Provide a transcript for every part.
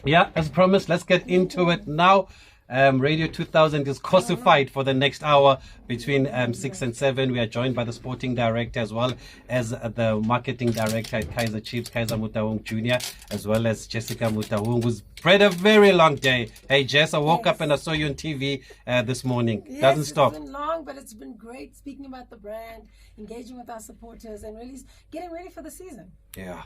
Yeah, as promised, let's get into it now. Radio 2000 is cosified for the next hour between 6 and 7. We are joined by the sporting director as well as the marketing director at Kaizer Chiefs, Kaizer Motaung Jr., as well as Jessica Motaung, who's bred a very long day. Hey, Jess, I woke up and I saw you on TV this morning. Yes, Doesn't stop. It's been long, but it's been great speaking about the brand, engaging with our supporters, and really getting ready for the season. Yeah.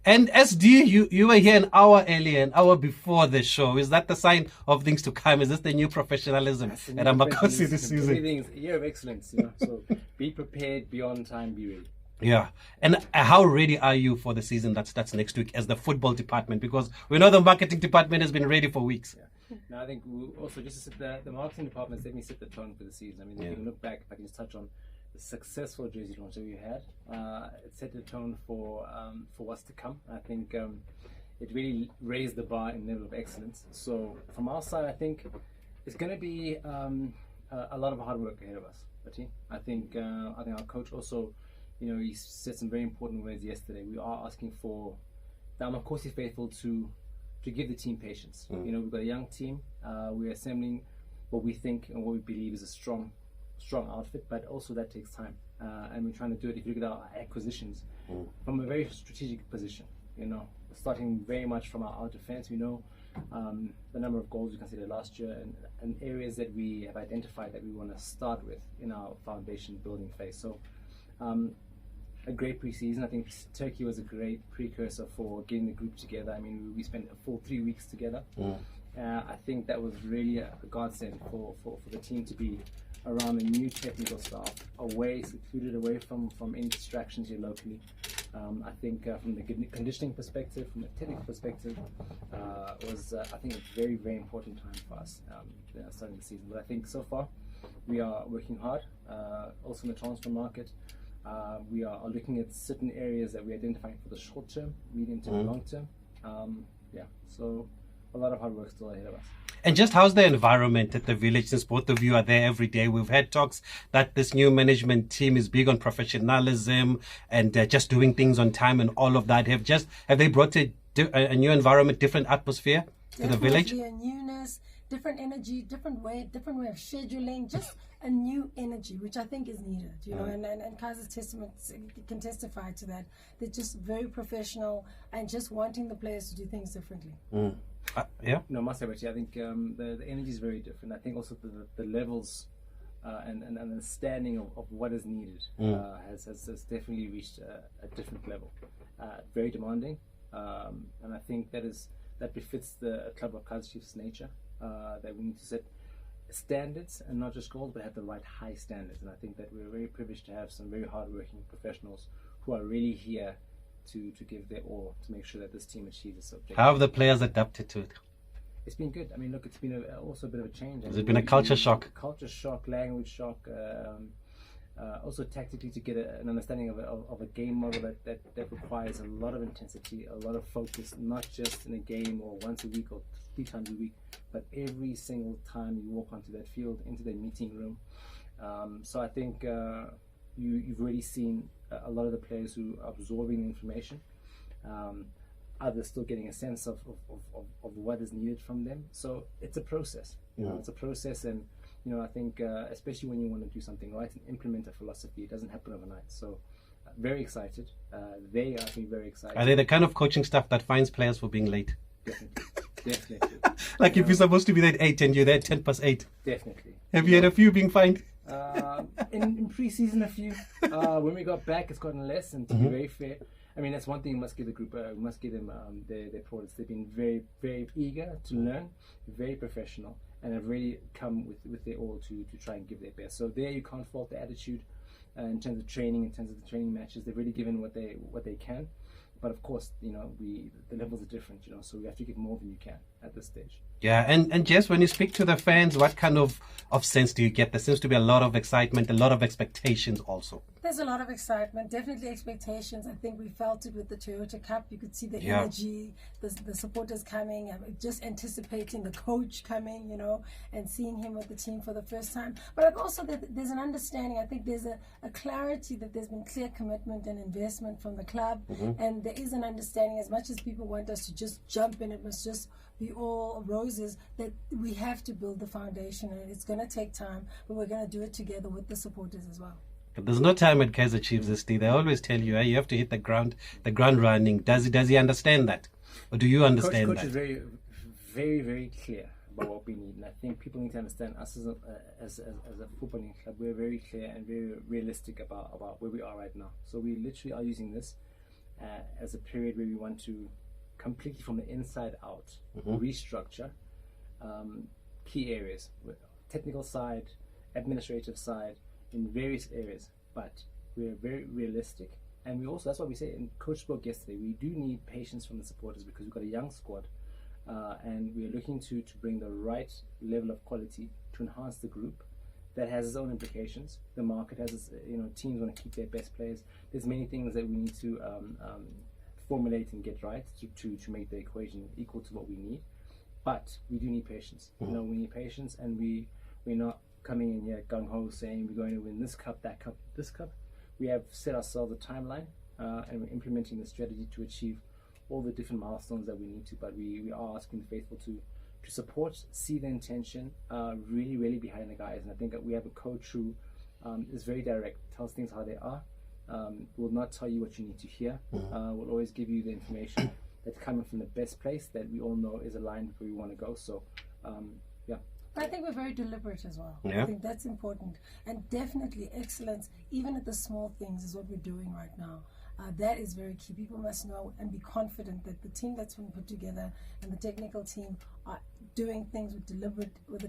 And SD, you were here an hour earlier, an hour before the show. Is that the sign of things to come? Is this the new professionalism at Amakosi this season? Everything's a year of excellence, you know. So be prepared, be on time, be ready. Yeah. And how ready are you for the season that's next week as the football department? Because we know the marketing department has been ready for weeks. Yeah. No, I think we also just to set the marketing department definitely set the tone for the season. I mean, if you can look back, if I can just touch on the successful jersey launch that we had, it set the tone for what's to come. I think it really raised the bar in level of excellence. So from our side, I think it's going to be a lot of hard work ahead of us. I think our coach also, you know, he said some very important words yesterday. We are asking for the Amakosi faithful to give the team patience. You know, we've got a young team. We're assembling what we think and what we believe is a strong outfit, but also that takes time, and we're trying to do it. If you look at our acquisitions from a very strategic position, you know, starting very much from our defense. We know the number of goals we considered last year and areas that we have identified that we want to start with in our foundation building phase. So a great preseason. I think Turkey was a great precursor for getting the group together. I mean, we spent a full 3 weeks together. I think that was really a godsend for the team to be around a new technical staff, secluded away from any distractions here locally. I think from the conditioning perspective, from a technical perspective, was I think a very, very important time for us starting the season. But I think so far we are working hard. Also in the transfer market, we are looking at certain areas that we're identifying for the short term, medium term, long term. So a lot of hard work still ahead of us. And just how's the environment at the village, since both of you are there every day? We've had talks that this new management team is big on professionalism and just doing things on time and all of that. Have they brought a new environment, different atmosphere to the village? A newness, different energy, different way of scheduling, just a new energy, which I think is needed, you know, and Kaizer's testament can testify to that. They're just very professional and just wanting the players to do things differently. Yeah. No, must say, I think the energy is very different. I think also the levels and understanding of what is needed has definitely reached a different level. Very demanding, and I think that befits the club of Kaizer Chiefs' nature. That we need to set standards and not just goals, but have the right high standards. And I think that we're very privileged to have some very hardworking professionals who are really here to give their all to make sure that this team achieves its objective. How have the players adapted to it? It's been good. I mean, look, it's been also a bit of a change. Has it been a culture shock? Culture shock, language shock, also tactically to get an understanding of a game model that requires a lot of intensity, a lot of focus, not just in a game or once a week or 3 times a week, but every single time you walk onto that field, into the meeting room. So I think you've already seen a lot of the players who are absorbing the information. Others still getting a sense of what is needed from them. So it's a process. It's a process, and I think especially when you want to do something right and implement a philosophy, it doesn't happen overnight. So very excited. They are, I think, very excited. Are they the kind of coaching staff that finds players for being late? Definitely. Like if you're supposed to be there at 8 and you're there at 10:08. Definitely. Have you had a few being fined? In pre-season, a few. When we got back, it's gotten less. And to be very fair, I mean, that's one thing we must give the group. We must give them their products. They've been very, very eager to learn, very professional, and have really come with their all to try and give their best. So there, you can't fault the attitude in terms of training, in terms of the training matches. They've really given what they can. But of course, the levels are different, so we have to give more than you can at this stage. Yeah, and Jess, when you speak to the fans, what kind of sense do you get? There seems to be a lot of excitement, a lot of expectations also. There's a lot of excitement, definitely expectations. I think we felt it with the Toyota Cup. You could see the energy, the supporters coming, just anticipating the coach coming, and seeing him with the team for the first time. But also there's an understanding. I think there's a clarity that there's been clear commitment and investment from the club, and there is an understanding, as much as people want us to just jump in, it must just be all roses, that we have to build the foundation, and it's going to take time, but we're going to do it together with the supporters as well. But there's no time at Kaizer Chiefs, Steve. They always tell you, you have to hit the ground running. Does he understand that? Or do you understand Coach that? Coach is very, very, very clear about what we need. And I think people need to understand us as a footballing club. We're very clear and very realistic about where we are right now. So we literally are using this as a period where we want to completely from the inside out restructure key areas, technical side, administrative side, in various areas. But we're very realistic, and we also, that's what we say, and Coach spoke yesterday, we do need patience from the supporters because we've got a young squad, and we're looking to bring the right level of quality to enhance the group. That has its own implications. The market has its, teams want to keep their best players. There's many things that we need to formulate and get right to make the equation equal to what we need. But we do need patience. We need patience, and we're not coming in here gung-ho saying we're going to win this cup, that cup, this cup. We have set ourselves a timeline, and we're implementing the strategy to achieve all the different milestones that we need to. But we are asking the faithful to support, see the intention, really, really behind the guys. And I think that we have a coach who is very direct, tells things how they are, will not tell you what you need to hear, will always give you the information that's coming from the best place that we all know is aligned with where we want to go. So, yeah. I think we're very deliberate as well. Yeah. I think that's important. And definitely excellence, even at the small things, is what we're doing right now. That is very key. People must know and be confident that the team that's been put together and the technical team are doing things with a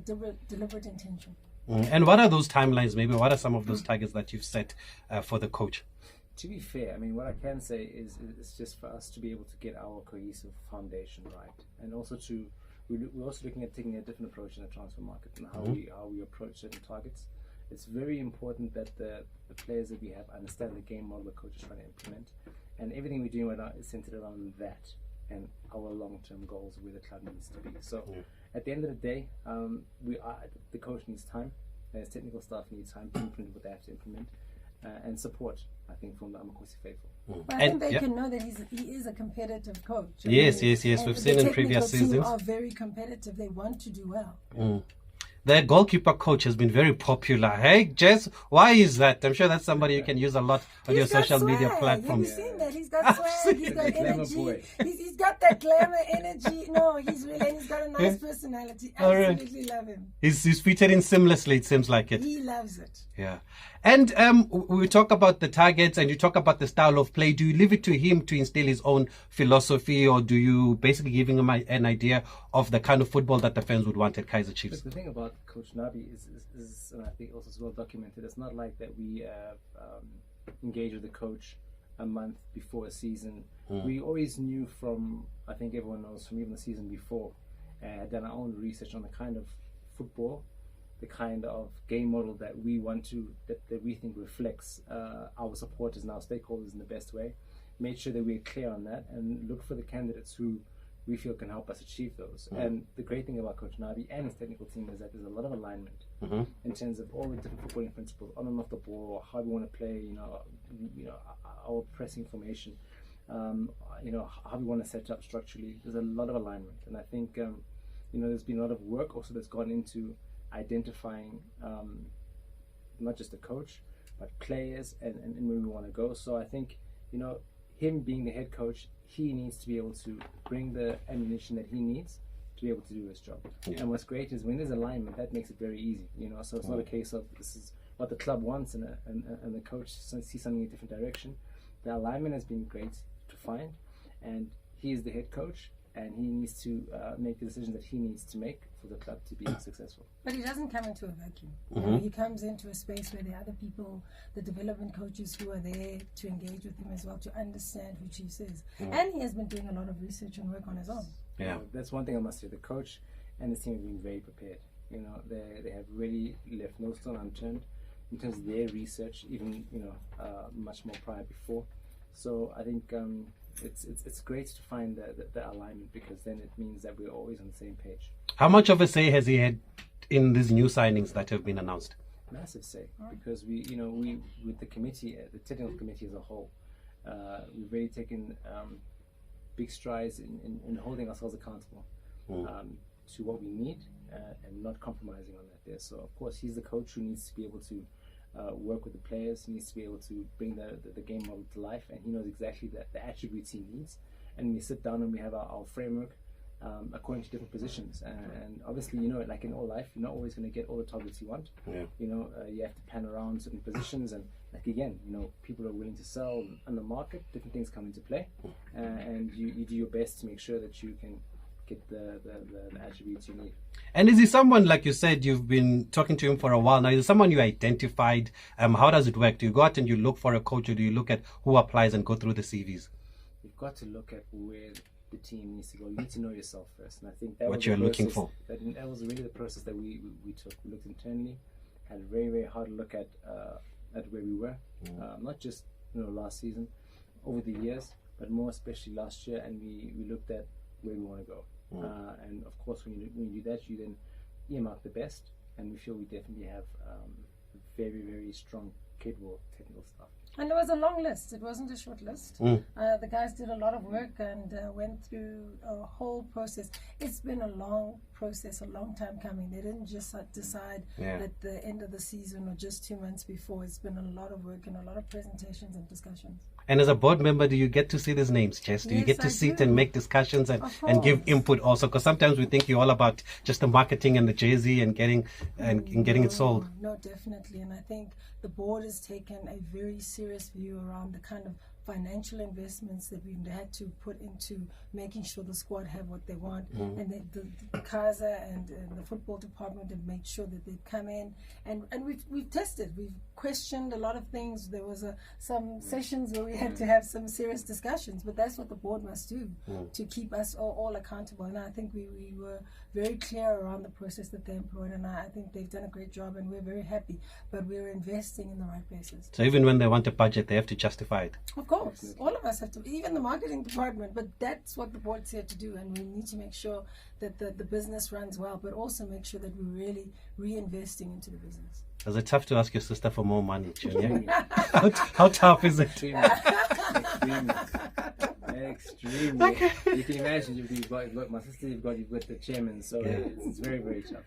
deliberate intention. And what are those timelines, maybe? What are some of those targets that you've set for the coach? To be fair, I mean, what I can say is it's just for us to be able to get our cohesive foundation right, and also we're also looking at taking a different approach in the transfer market and how we approach certain targets. It's very important that the players that we have understand the game model the coach is trying to implement, and everything we're doing right now is centered around that and our long-term goals, where the club needs to be. So at the end of the day, the coach needs time, and his technical staff needs time to implement what they have to implement, and support, I think, from the Amakosi faithful. But I think they can know that he is a competitive coach. Yes. We've seen in previous seasons. The technical team are very competitive. They want to do well. The goalkeeper coach has been very popular. Hey, Jess, why is that? I'm sure that's somebody you can use a lot on your social media platforms. Have you seen that? He's got swag, he's got energy, he's got that glamour energy. No, he's got a nice personality. Absolutely love him. He's fitted in seamlessly, it seems like it. He loves it. Yeah. And we talk about the targets and you talk about the style of play. Do you leave it to him to instill his own philosophy, or do you basically giving him an idea of the kind of football that the fans would want at Kaizer Chiefs? But the thing about Coach Nabi is and I think also it's well documented, it's not like that we engage with the coach a month before a season. We always knew from, I think everyone knows from even the season before, had done our own research on the kind of football, the kind of game model that we want to, that we think reflects our supporters and our stakeholders in the best way. Made sure that we're clear on that and look for the candidates who we feel can help us achieve those. And the great thing about Coach Nabi and his technical team is that there's a lot of alignment in terms of all the different footballing principles on and off the ball, how we want to play, our pressing formation, how we want to set up structurally. There's a lot of alignment, and I think there's been a lot of work also that's gone into identifying not just the coach but players and where we want to go. So I think him being the head coach, he needs to be able to bring the ammunition that he needs to be able to do his job. And what's great is when there's alignment, that makes it very easy. So it's not a case of this is what the club wants and the coach sees something in a different direction. The alignment has been great to find, and he is the head coach, and he needs to make the decisions that he needs to make for the club to be successful. But he doesn't come into a vacuum. He comes into a space where there are other people, the development coaches who are there to engage with him as well, to understand who Chiefs is. And he has been doing a lot of research and work on his own. Yeah, that's one thing I must say. The coach and the team have been very prepared. They have really left no stone unturned in terms of their research, even much more prior before. So I think it's great to find the alignment, because then it means that we're always on the same page. How much of a say has he had in these new signings that have been announced? Massive say, because we with the committee, the technical committee as a whole, we've really taken big strides in holding ourselves accountable to what we need and not compromising on that there. So of course he's the coach who needs to be able to work with the players, he needs to be able to bring the game model to life, and he knows exactly the attributes he needs. And we sit down and we have our framework according to different positions, and obviously, you know, like in all life, you're not always going to get all the targets you want. You know, you have to plan around certain positions, and like again, you know, people are willing to sell on the market, different things come into play, and you do your best to make sure that you can get the attributes you need. And is he someone, like you said, you've been talking to him for a while now, is he someone you identified? How does it work? Do you go out and you look for a coach, or do you look at who applies and go through the CVs? You've got to look at where the team needs to go. You need to know yourself first, and I think that what was you're the looking process, for. that was really the process that we took. We looked internally, had a very, very hard look at where we were, not just, you know, last season, over the years, but more especially last year, and we looked at where we want to go. And of course, when you do that, you then earmark the best, and we feel we definitely have very, very strong, capable technical staff. And there was a long list. It wasn't a short list. The guys did a lot of work and went through a whole process. It's been a long process, a long time coming. They didn't just decide at the end of the season or just 2 months before. It's been a lot of work and a lot of presentations and discussions. And as a board member, do you get to see these names, Jess? Do you get to sit and make discussions and give input also? Because sometimes we think you're all about just the marketing and the jersey and getting it sold. No, definitely. And I think the board has taken a very serious view around the kind of financial investments that we've had to put into making sure the squad have what they want, and the Kaizer and the football department have made sure that they come in and we've tested, we've questioned a lot of things. There was some sessions where we had to have some serious discussions, but that's what the board must do to keep us all accountable. And I think we were very clear around the process that they employed, and I think they've done a great job, and we're very happy. But we're investing in the right places. So even when they want a budget, they have to justify it. Of course, all of us have to, even the marketing department, but that's what the board's here to do, and we need to make sure that the business runs well, but also make sure that we're really reinvesting into the business. Is it tough to ask your sister for more money, Junior? How tough is it? Extremely. Okay. You can imagine you've got my sister, you've got the chairman, so it's very, very tough.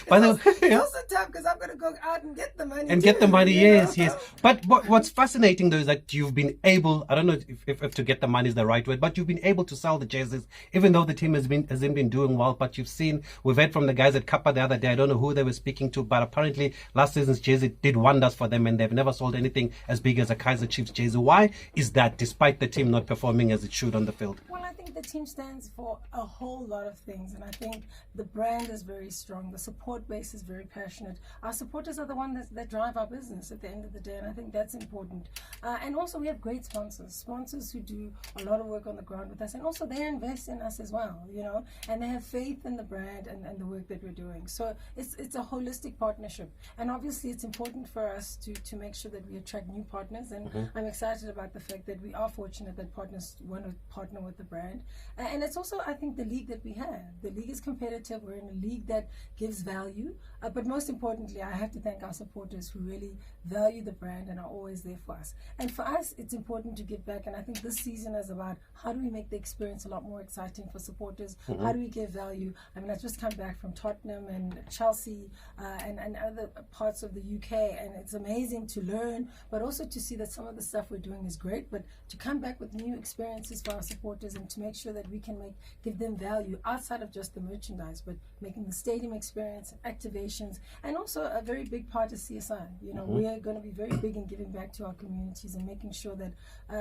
But it's also tough because I'm going to go out and get the money. And get the money, yes. But what's fascinating though is that you've been able, I don't know if to get the money is the right word, but you've been able to sell the jerseys, even though the team hasn't been doing well. But we've heard from the guys at Kappa the other day, I don't know who they were speaking to, but apparently last season's jersey did wonders for them, and they've never sold anything as big as a Kaizer Chiefs jersey. Why is that, despite the team not performing as it should on the field? Well, I think the team stands for a whole lot of things, and I think the brand is very strong. The support base is very passionate. Our supporters are the ones that drive our business at the end of the day, and I think that's important. And also we have great sponsors who do a lot of work on the ground with us, and also they invest in us as well, you know, and they have faith in the brand and the work that we're doing. So it's a holistic partnership, and obviously it's important for us to make sure that we attract new partners, and I'm excited about the fact that we are fortunate that partners want to partner with the brand. And it's also, I think, the league that we have. The league is competitive. We're in a league that gives value, but most importantly, I have to thank our supporters who really value the brand and are always there for us. And for us, it's important to give back, and I think this season is about how do we make the experience a lot more exciting for supporters. How do we give value? I mean, I've just come back from Tottenham and Chelsea and other parts of the UK, and it's amazing to learn, but also to see that some of the stuff we're doing is great, but to come back with new experiences for our supporters and to make sure that we can give them value outside of just the merchandise, but making the stadium experience, activations, and also a very big part is CSI. You know, we are going to be very big in giving back to our communities and making sure that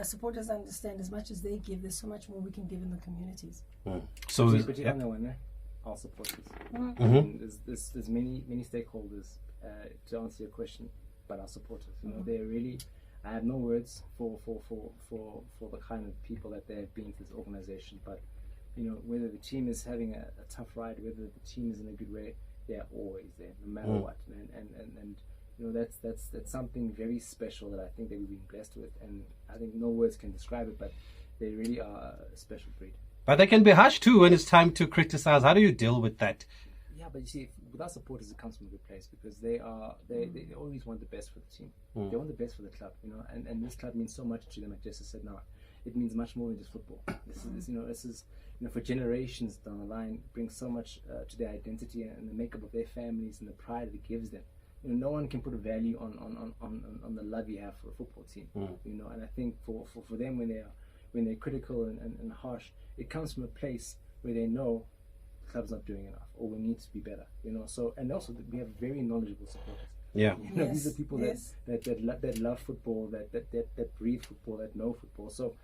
supporters understand as much as they give, there's so much more we can give in the communities. So our supporters. There's many stakeholders to answer your question, but our supporters, you know, they're really, I have no words for the kind of people that they have been to this organization. But you know, whether the team is having a tough ride, whether the team is in a good way, they're always there, no matter what. And you know, that's something very special that I think that we've been blessed with, and I think no words can describe it, but they really are a special breed. But they can be harsh too when it's time to criticize. How do you deal with that? Yeah, but you see, without supporters, it comes from a good place because they always want the best for the team. They want the best for the club, you know, and this club means so much to them. Like Jessica said, now it means much more than just football. This is for generations down the line, brings so much to their identity and the makeup of their families and the pride that it gives them. You know, no one can put a value on the love you have for a football team. You know, and I think for them when they're critical and harsh, it comes from a place where they know the club's not doing enough or we need to be better. You know, so and also we have very knowledgeable supporters. Yeah, you know, these are people that love football, that breathe football, that know football. So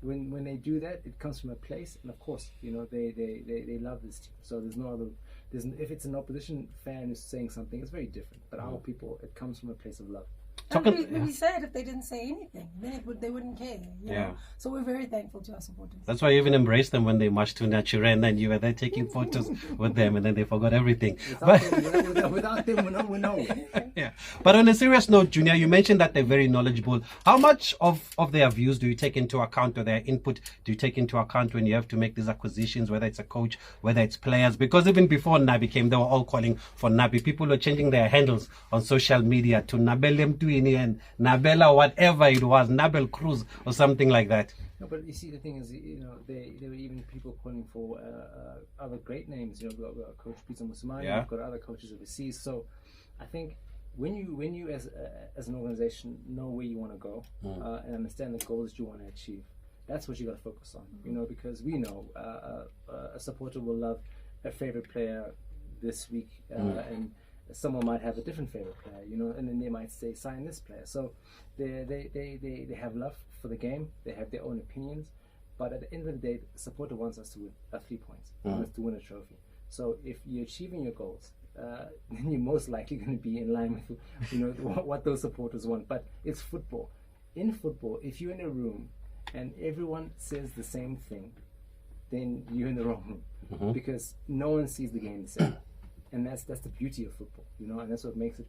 when they do that, it comes from a place, and of course, you know, they love this team. So there's no other. If it's an opposition fan who's saying something, it's very different. But our people, it comes from a place of love. It would be sad if they didn't say anything. Then they wouldn't care. You know? So we're very thankful to our supporters. That's why you even embraced them when they marched to Nature, and then you were there taking photos with them, and then they forgot everything. Without them, we know. Yeah. But on a serious note, Junior, you mentioned that they're very knowledgeable. How much of their views do you take into account, or their input do you take into account when you have to make these acquisitions, whether it's a coach, whether it's players? Because even before Nabi came, they were all calling for Nabi. People were changing their handles on social media to Nabelem Tuini and Nabella, whatever it was, Nabel Cruz or something like that. No, but you see, the thing is, you know, there were even people calling for other great names. You know, we've got Coach Peter Musamani, we've got other coaches overseas. So I think when you as an organization know where you want to go and understand the goals you want to achieve, that's what you got to focus on. You know, because we know a supporter will love a favorite player this week, and someone might have a different favorite player, you know, and then they might say sign this player. So they have love for the game, they have their own opinions, but at the end of the day, the supporter wants us to win 3 points, wants us to win a trophy. So if you're achieving your goals, then you're most likely going to be in line with, you know, what those supporters want. But it's football. In football, if you're in a room and everyone says the same thing, then you're in the wrong room because no one sees the game the same. And that's the beauty of football, you know, and that's what makes it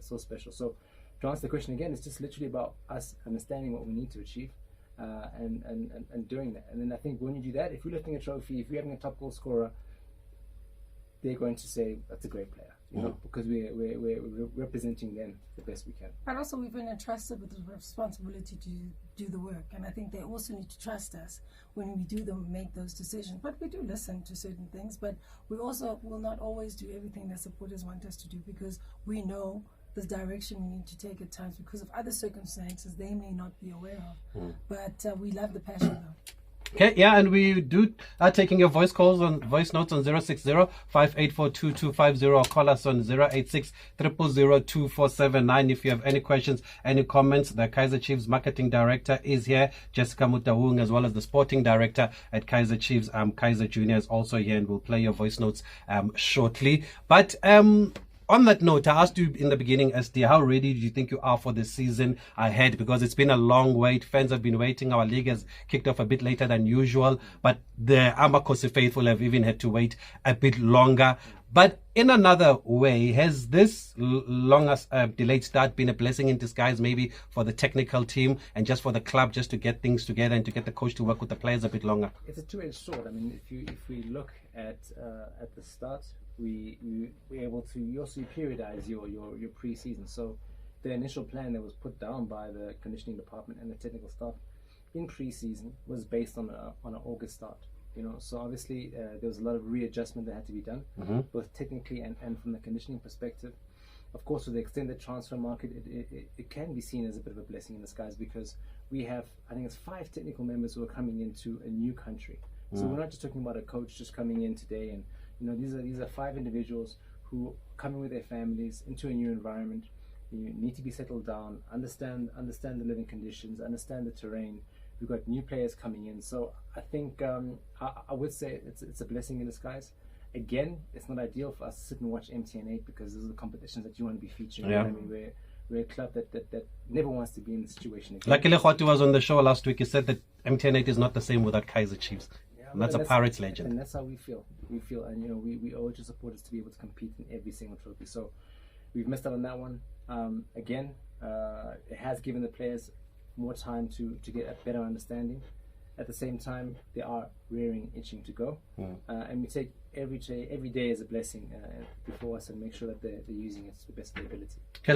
so special. So to answer the question again, it's just literally about us understanding what we need to achieve and doing that. And then I think when you do that, if you're lifting a trophy, if you're having a top goal scorer, they're going to say that's a great player, you know, because we're representing them the best we can. But also we've been entrusted with the responsibility to do the work, and I think they also need to trust us when we make those decisions. But we do listen to certain things, but we also will not always do everything that supporters want us to do because we know the direction we need to take at times because of other circumstances they may not be aware of. But we love the passion though. Okay, yeah, and we are taking your voice notes on 060-5842-250 or call us on 086-000-2479 if you have any questions, any comments. The Kaizer Chiefs marketing director is here, Jessica Motaung, as well as the sporting director at Kaizer Chiefs, Kaizer Junior is also here, and we'll play your voice notes shortly. But on that note, I asked you in the beginning, SD, how ready do you think you are for the season ahead? Because it's been a long wait. Fans have been waiting. Our league has kicked off a bit later than usual, but the Amakosi faithful have even had to wait a bit longer. But in another way, has this longer delayed start been a blessing in disguise, maybe for the technical team and just for the club, just to get things together and to get the coach to work with the players a bit longer? It's a two-edged sword. I mean, if we look at the start, we're able to, you also periodize your pre-season. So the initial plan that was put down by the conditioning department and the technical staff in pre-season was based on an August start. You know, so obviously there was a lot of readjustment that had to be done, both technically and from the conditioning perspective. Of course, with the extended transfer market, it can be seen as a bit of a blessing in disguise because we have, I think it's 5 technical members who are coming into a new country. So we're not just talking about a coach just coming in today, and you know, these are 5 individuals who coming with their families into a new environment. You need to be settled down, understand the living conditions, understand the terrain. We've got new players coming in, so I think I would say it's a blessing in disguise. Again, it's not ideal for us to sit and watch MTN8 because those are the competitions that you want to be featuring. Yeah. I mean, we're a club that never wants to be in the situation again. Luckily, Khwati was on the show last week. He said that MTN8 is not the same without Kaizer Chiefs. And that's a Pirates legend. And that's how we feel. And you know, we owe it to supporters to be able to compete in every single trophy. So we've missed out on that one. Again, it has given the players more time to get a better understanding. at the same time, they are rearing, itching to go. And we take every day as a blessing before us and make sure that they're using it to the best of their ability.